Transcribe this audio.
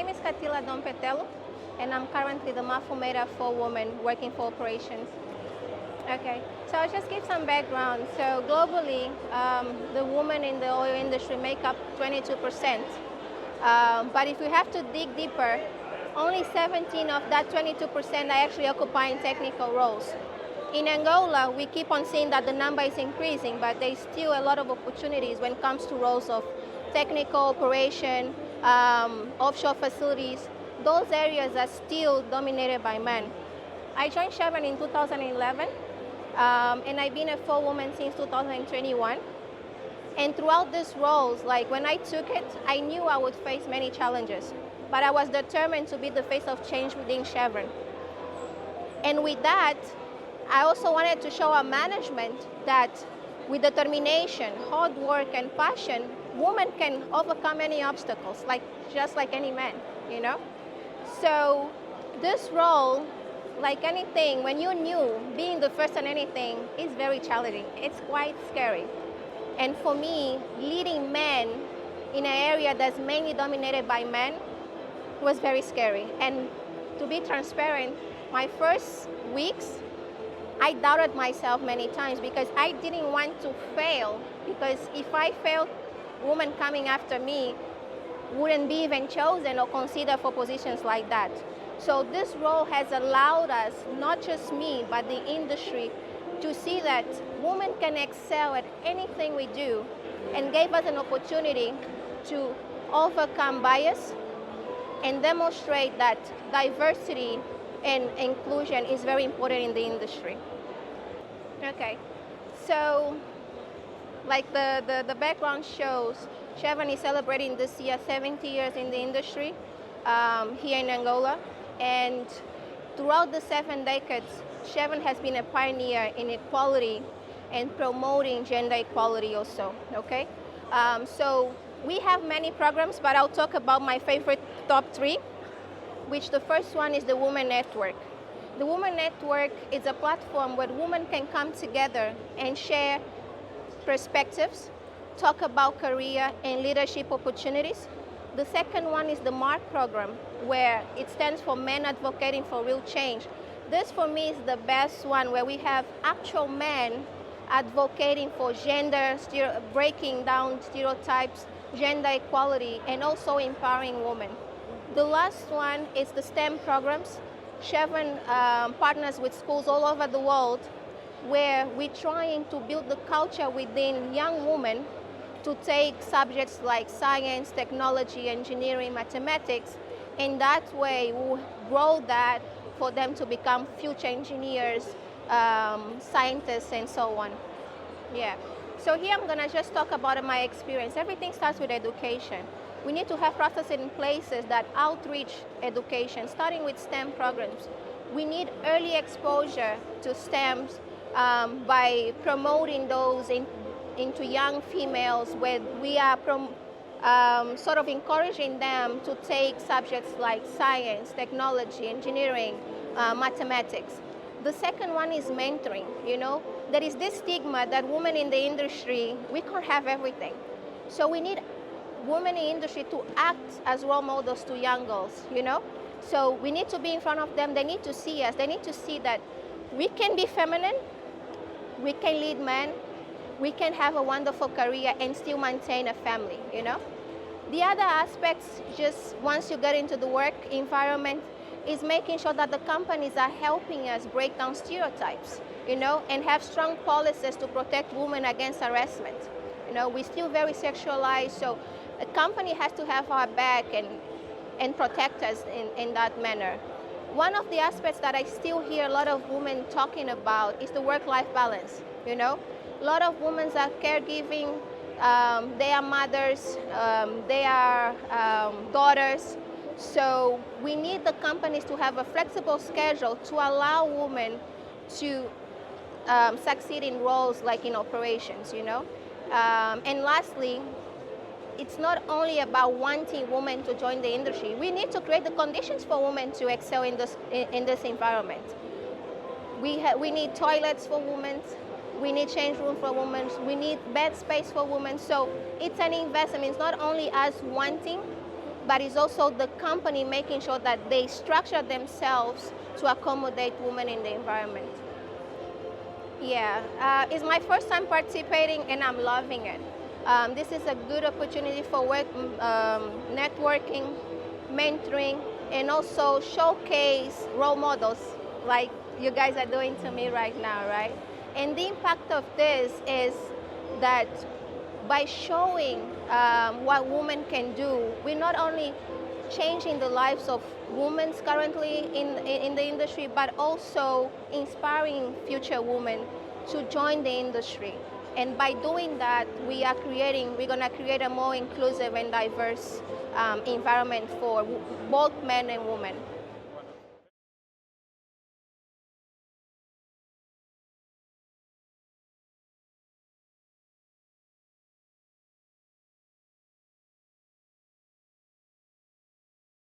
name is Katila Dompetelo, and I'm currently the Mafumeira for women working for operations. Okay, so I'll just give some background. So globally, the women in the oil industry make up 22%. But if we have to dig deeper, only 17 of that 22% are actually occupying technical roles. In Angola, we keep on seeing that the number is increasing, but there's still a lot of opportunities when it comes to roles of technical operation, offshore facilities. Those areas are still dominated by men. I joined Chevron in 2011, and I've been a forewoman since 2021. And throughout these roles, like when I took it, I knew I would face many challenges, but I was determined to be the face of change within Chevron. And with that, I also wanted to show our management that with determination, hard work, and passion, women can overcome any obstacles, just like any man, you know? So this role, like anything, when you're new, being the first on anything is very challenging. It's quite scary. And for me, leading men in an area that's mainly dominated by men was very scary. And to be transparent, my first weeks, I doubted myself many times because I didn't want to fail, because if I failed, women coming after me wouldn't be even chosen or considered for positions like that. So this role has allowed us, not just me, but the industry, to see that women can excel at anything we do, and gave us an opportunity to overcome bias and demonstrate that diversity and inclusion is very important in the industry. Okay, so like the background shows, Chevron is celebrating this year 70 years in the industry here in Angola, and throughout the 7 decades, Chevron has been a pioneer in equality and promoting gender equality also, okay? So we have many programs, but I'll talk about my favorite top 3, which the first one is the Women Network. The Women Network is a platform where women can come together and share perspectives, talk about career and leadership opportunities. The second one is the MARC program, where it stands for Men Advocating for Real Change. This for me is the best one, where we have actual men advocating for gender, breaking down stereotypes, gender equality, and also empowering women. The last one is the STEM programs. Chevron partners with schools all over the world, where we're trying to build the culture within young women to take subjects like science, technology, engineering, mathematics. In that way, we'll grow that for them to become future engineers, scientists, and so on. Yeah. So here I'm gonna just talk about my experience. Everything starts with education. We need to have processes in places that outreach education, starting with STEM programs. We need early exposure to STEMs by promoting those into young females, where we are sort of encouraging them to take subjects like science, technology, engineering, mathematics. The second one is mentoring, you know. There is this stigma that women in the industry, we can't have everything. So we need women in the industry to act as role models to young girls, you know. So we need to be in front of them. They need to see us. They need to see that we can be feminine, we can lead men, we can have a wonderful career and still maintain a family, you know. The other aspects, just once you get into the work environment, is making sure that the companies are helping us break down stereotypes, you know, and have strong policies to protect women against harassment. You know, we're still very sexualized, so a company has to have our back and protect us in that manner. One of the aspects that I still hear a lot of women talking about is the work-life balance, you know. A lot of women are caregiving, they are mothers, they are daughters. So we need the companies to have a flexible schedule to allow women to succeed in roles like in operations, you know. And lastly, it's not only about wanting women to join the industry. We need to create the conditions for women to excel in this environment. We need toilets for women. We need change room for women. We need bed space for women. So it's an investment. It's not only us wanting, but it's also the company making sure that they structure themselves to accommodate women in the environment. Yeah, it's my first time participating and I'm loving it. This is a good opportunity for work, networking, mentoring, and also showcase role models like you guys are doing to me right now, right? And the impact of this is that by showing what women can do, we're not only changing the lives of women currently in the industry, but also inspiring future women to join the industry. And by doing that, we're gonna create a more inclusive and diverse environment for both men and women.